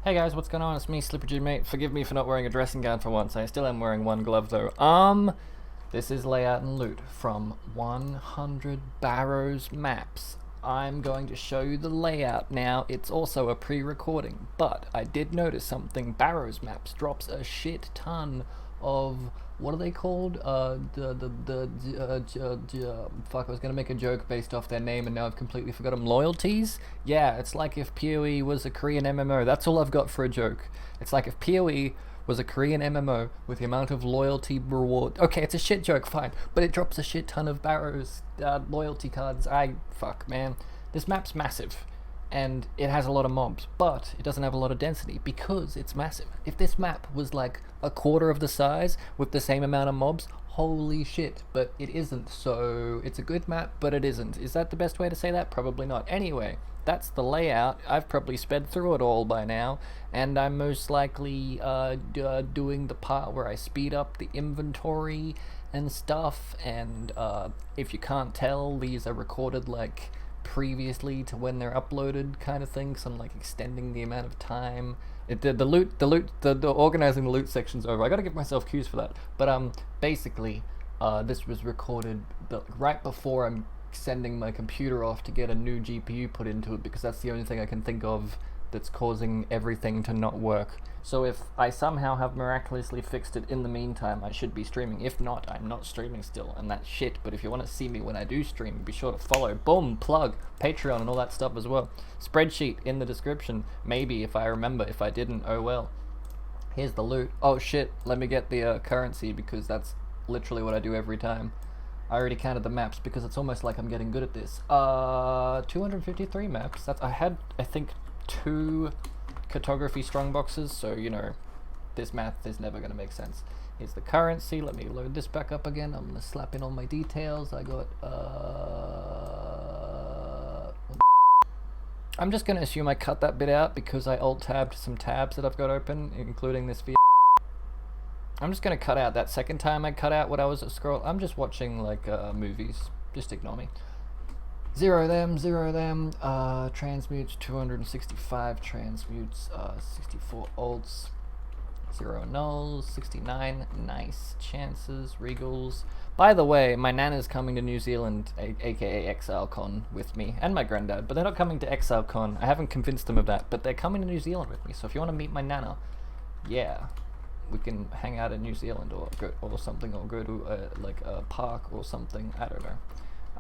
Hey guys, what's going on? It's me, Slipper G, mate. Forgive me for not wearing a dressing gown for once. I still am wearing one glove though. This is layout and loot from 100 Barrows maps. I'm going to show you the layout now. It's also a pre-recording, but I did notice something. Barrows maps drops a shit ton of, what are they called? Fuck, I was gonna make a joke based off their name and now I've completely forgot them. Loyalties? Yeah, it's like if PoE was a Korean MMO. That's all I've got for a joke. It's like if PoE was a Korean MMO with the amount of loyalty reward. Okay, it's a shit joke, fine, but it drops a shit ton of Barrows loyalty cards. Fuck, man. This map's massive and it has a lot of mobs, but it doesn't have a lot of density because it's massive. If this map was like a quarter of the size with the same amount of mobs, holy shit, but it isn't. So it's a good map, but it isn't. Is that the best way to say that? Probably not. Anyway, that's the layout. I've probably sped through it all by now, and I'm most likely doing the part where I speed up the inventory and stuff, and if you can't tell, these are recorded like previously to when they're uploaded kind of thing, so I'm like extending the amount of time. The organizing the loot section's over. I gotta give myself cues for that. But basically, this was recorded right before I'm sending my computer off to get a new GPU put into it, because that's the only thing I can think of that's causing everything to not work. So if I somehow have miraculously fixed it in the meantime, I should be streaming. If not, I'm not streaming still, and that's shit. But if you want to see me when I do stream, be sure to follow. Boom, plug, Patreon and all that stuff as well. Spreadsheet in the description, maybe if I remember. If I didn't, oh well. Here's the loot. Oh shit, let me get the currency, because that's literally what I do every time. I already counted the maps because it's almost like I'm getting good at this. 253 maps. I had, I think, 2 cartography strongboxes, so you know, this math is never going to make sense. Here's the currency. Let me load this back up again. I'm going to slap in all my details. I got I'm just going to assume I cut that bit out because I alt-tabbed some tabs that I've got open, including this video. I'm just going to cut out that second time I cut out what I was scroll. I'm just watching like movies. Just ignore me. Zero them. Transmutes 265 transmutes, 64 alts, 0 nulls, 69 nice chances, regals. By the way, my nana's coming to New Zealand, aka ExileCon, with me, and my granddad, but they're not coming to ExileCon. I haven't convinced them of that, but they're coming to New Zealand with me, so if you want to meet my nana, yeah, we can hang out in New Zealand or something, or go to like a park or something. I don't know.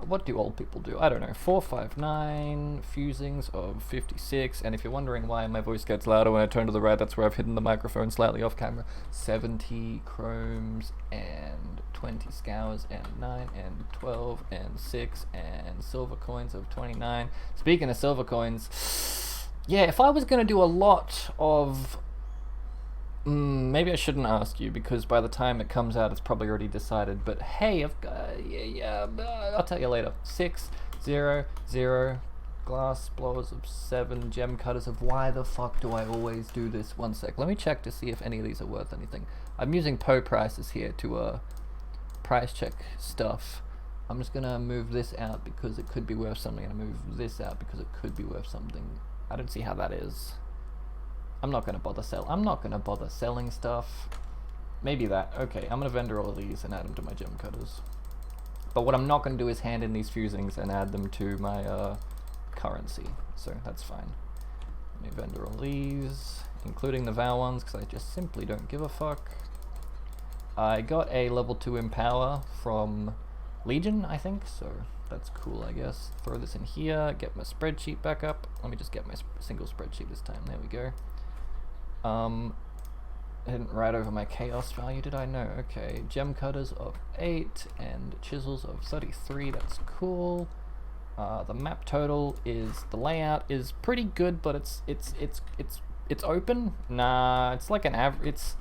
What do old people do? I don't know. 459 fusings of 56, and if you're wondering why my voice gets louder when I turn to the right, that's where I've hidden the microphone slightly off camera. 70 chromes and 20 scours and 9 and 12 and 6 and silver coins of 29. Speaking of silver coins, yeah, if I was going to do a lot of... maybe I shouldn't ask you, because by the time it comes out it's probably already decided, but hey, I've got, I'll tell you later. 6, 0, 0, glass blowers of 7, gem cutters of... Why the fuck do I always do this? One sec, let me check to see if any of these are worth anything. I'm using PO prices here to price check stuff. I'm just gonna move this out because it could be worth something, and move this out because it could be worth something. I don't see how that is. I'm not going to bother selling stuff. Maybe that. Okay, I'm going to vendor all of these and add them to my gem cutters. But what I'm not going to do is hand in these fusings and add them to my currency. So that's fine. Let me vendor all these, including the Vow ones, because I just simply don't give a fuck. I got a level 2 Empower from Legion, I think, so that's cool, I guess. Throw this in here, get my spreadsheet back up. Let me just get my single spreadsheet this time. There we go. I didn't write over my chaos value, did I? No. Okay, gem cutters of 8 and chisels of 33. That's cool. The map total is... the layout is pretty good, but it's open. Nah, it's like an average. It's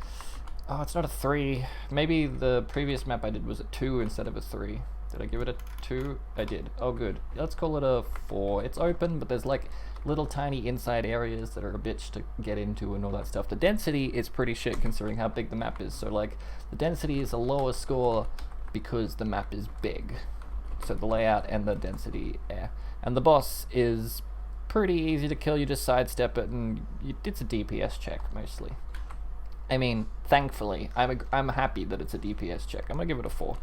not a 3. Maybe the previous map I did was a 2 instead of a 3. Did I give it a 2? I did. Oh, good. Let's call it a 4. It's open, but there's like little tiny inside areas that are a bitch to get into and all that stuff. The density is pretty shit considering how big the map is. So like, the density is a lower score because the map is big. So the layout and the density, and the boss is pretty easy to kill. You just sidestep it, and it's a DPS check mostly. I mean, thankfully, I'm happy that it's a DPS check. I'm gonna give it a 4.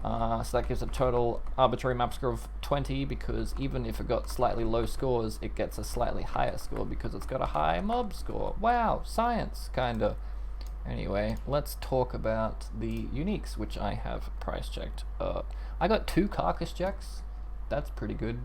So that gives a total arbitrary map score of 20, because even if it got slightly low scores, it gets a slightly higher score because it's got a high mob score. Wow, science, kinda. Anyway, let's talk about the uniques, which I have price checked. I got 2 carcass jacks. That's pretty good.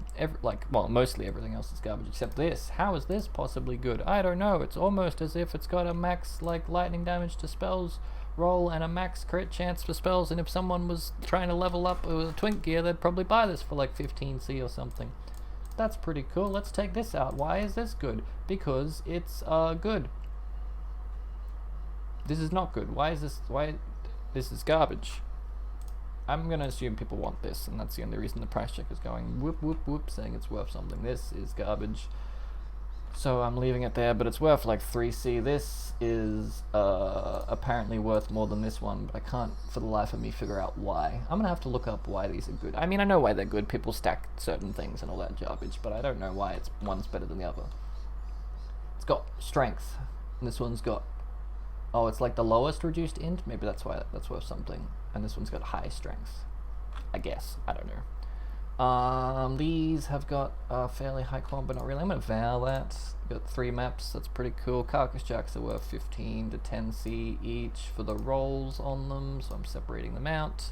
Well, mostly everything else is garbage except this. How is this possibly good? I don't know. It's almost as if it's got a max lightning damage to spells roll and a max crit chance for spells, and if someone was trying to level up with a twink gear, they'd probably buy this for like 15C or something. That's pretty cool. Let's take this out. Why is this good? Because it's good. This is not good. Why this is garbage. I'm gonna assume people want this, and that's the only reason the price check is going whoop whoop whoop, saying it's worth something. This is garbage, so I'm leaving it there, but it's worth like 3C. This is apparently worth more than this one, but I can't for the life of me figure out why. I'm gonna have to look up why these are good. I mean, I know why they're good. People stack certain things and all that garbage, but I don't know why one's better than the other. It's got strength, and this one's got, oh, it's like the lowest reduced int? Maybe that's why that's worth something. And this one's got high strength, I guess. I don't know. These have got fairly high quality, but not really. I'm going to vow that. Got 3 maps. That's pretty cool. Carcass jacks are worth 15 to 10C each for the rolls on them, so I'm separating them out.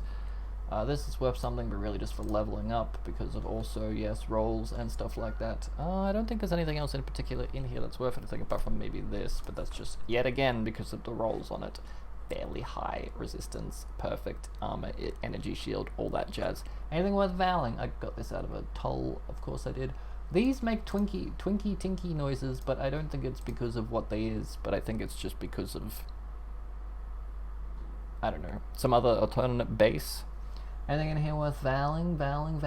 This is worth something, but really just for leveling up because of also, yes, rolls and stuff like that. I don't think there's anything else in particular in here that's worth anything apart from maybe this, but that's just, yet again, because of the rolls on it. Fairly high resistance, perfect armor, energy shield, all that jazz. Anything worth vowing? I got this out of a toll, of course I did. These make twinky tinky noises, but I don't think it's because of what they is, but I think it's just because of, I don't know, some other alternate base. Anything in here worth vowing? Vowing.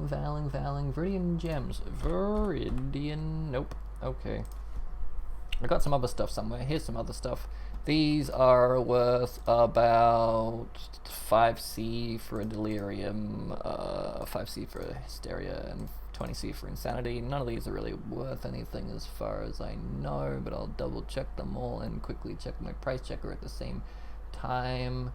Viridian gems. Viridian, nope. Okay. I got some other stuff somewhere. Here's some other stuff. These are worth about 5C for a delirium, 5C for a hysteria, and 20C for insanity. None of these are really worth anything as far as I know, but I'll double check them all and quickly check my price checker at the same time.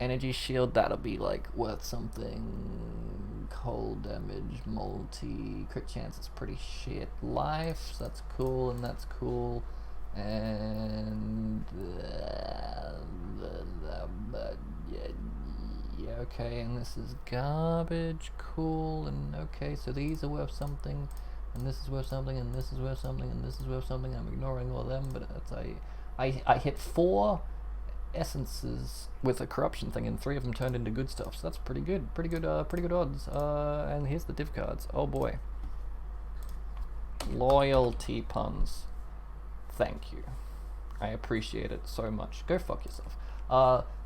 Energy shield, that'll be like worth something. Cold damage, multi, crit chance is pretty shit. Life, so that's cool, and that's cool. And yeah, okay, and this is garbage, cool, and okay, so these are worth something, and this is worth something, and this is worth something, and this is worth something. I'm ignoring all of them, but that's, I hit 4 essences with a corruption thing, and 3 of them turned into good stuff, so that's pretty good odds. And here's the div cards. Oh boy. Loyalty puns. Thank you. I appreciate it so much. Go fuck yourself.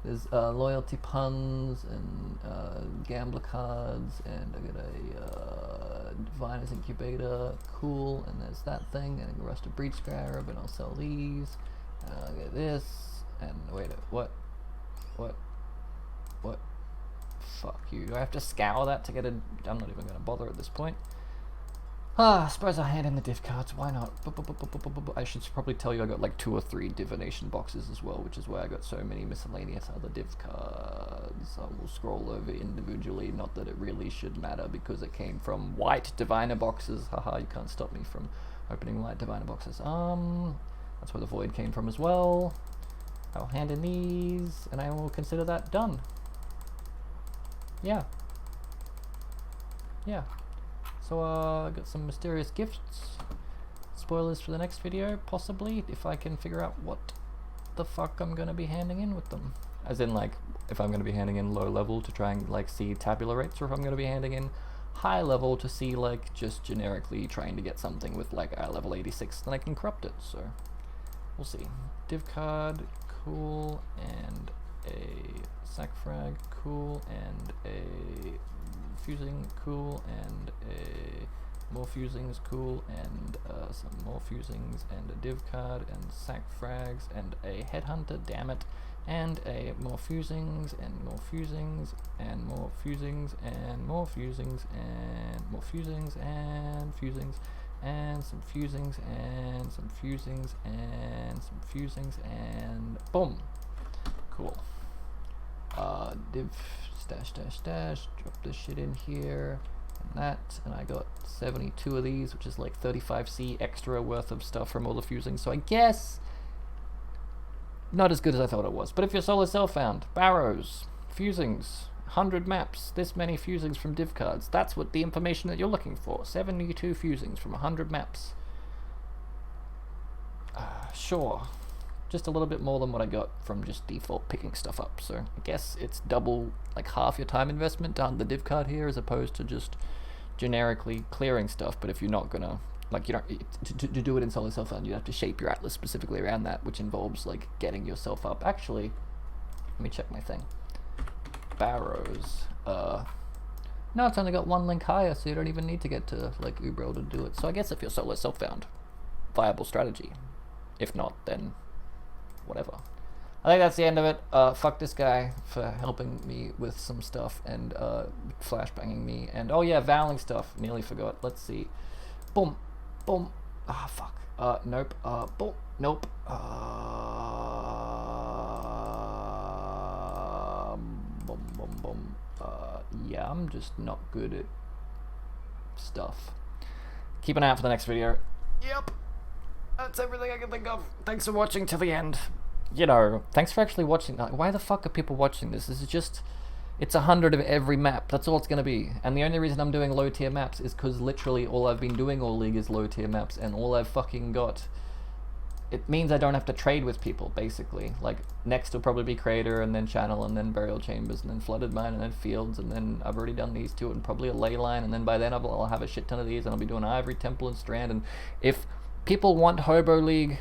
There's loyalty puns and gambler cards, and I got a Divination incubator, cool, and there's that thing, and a rusted breach scarab, and I'll sell these, and I'll get this, and wait, what? Fuck you. Do I have to scour that to get a... I'm not even gonna bother at this point. I suppose I'll hand in the div cards, why not? I should probably tell you I got like 2 or 3 divination boxes as well, which is why I got so many miscellaneous other div cards. I will scroll over individually, not that it really should matter because it came from white diviner boxes. Haha, you can't stop me from opening white diviner boxes. That's where the void came from as well. I'll hand in these, and I will consider that done. Yeah. So I got some mysterious gifts. Spoilers for the next video, possibly, if I can figure out what the fuck I'm gonna be handing in with them. As in, like, if I'm gonna be handing in low level to try and like see tabular rates, or if I'm gonna be handing in high level to see like just generically trying to get something with like a level 86, then I can corrupt it. So we'll see. Div card, cool, and a sack frag, cool, and a fusing, cool, and a more fusings, cool, and some more fusings, and a div card, and sack frags, and a headhunter, damn it, and a more fusings, and more fusings, and more fusings, and more fusings, and more fusings, and fusings, and some fusings, and some fusings, and some fusings, and boom. Cool. Div stash dash dash, drop this shit in here, and that, and I got 72 of these, which is like 35C extra worth of stuff from all the fusings, so I guess not as good as I thought it was. But if your solar cell found, Barrows, fusings, 100 maps, this many fusings from div cards, that's what the information that you're looking for. 72 fusings from 100 maps. Sure. Just a little bit more than what I got from just default picking stuff up. So I guess it's double, like half your time investment to hunt the div card here as opposed to just generically clearing stuff. But if you're not gonna, like, you don't, to do it in Solar Cell Found, you have to shape your atlas specifically around that, which involves like getting yourself up. Actually, let me check my thing. Barrows. No, it's only got one link higher, so you don't even need to get to like Ubril to do it. So I guess if you're Solar Cell Found, viable strategy. If not, then whatever. I think that's the end of it. Fuck this guy for helping me with some stuff and flashbanging me. And oh yeah, voweling stuff. Nearly forgot. Let's see. Boom. Boom. Ah, fuck. Nope. Boom. Nope. Boom, boom, boom. Yeah, I'm just not good at stuff. Keep an eye out for the next video. Yep. That's everything I can think of. Thanks for watching till the end. You know, thanks for actually watching. Like, why the fuck are people watching this? This is just, it's 100 of every map. That's all it's going to be. And the only reason I'm doing low tier maps is because literally all I've been doing all League is low tier maps, and all I've fucking got. It means I don't have to trade with people, basically. Like, next will probably be Crater, and then Channel, and then Burial Chambers, and then Flooded Mine, and then Fields, and then I've already done these two, and probably a Ley Line, and then by then I'll have a shit ton of these, and I'll be doing Ivory, Temple, and Strand, and if people want Hobo League,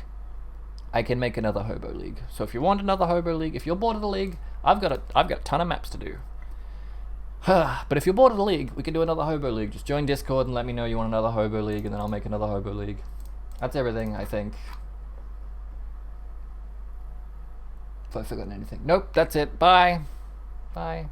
I can make another Hobo League. So if you want another Hobo League, if you're bored of the League, I've got a ton of maps to do. But if you're bored of the League, we can do another Hobo League. Just join Discord and let me know you want another Hobo League, and then I'll make another Hobo League. That's everything, I think. If I've forgotten anything. Nope, that's it. Bye. Bye.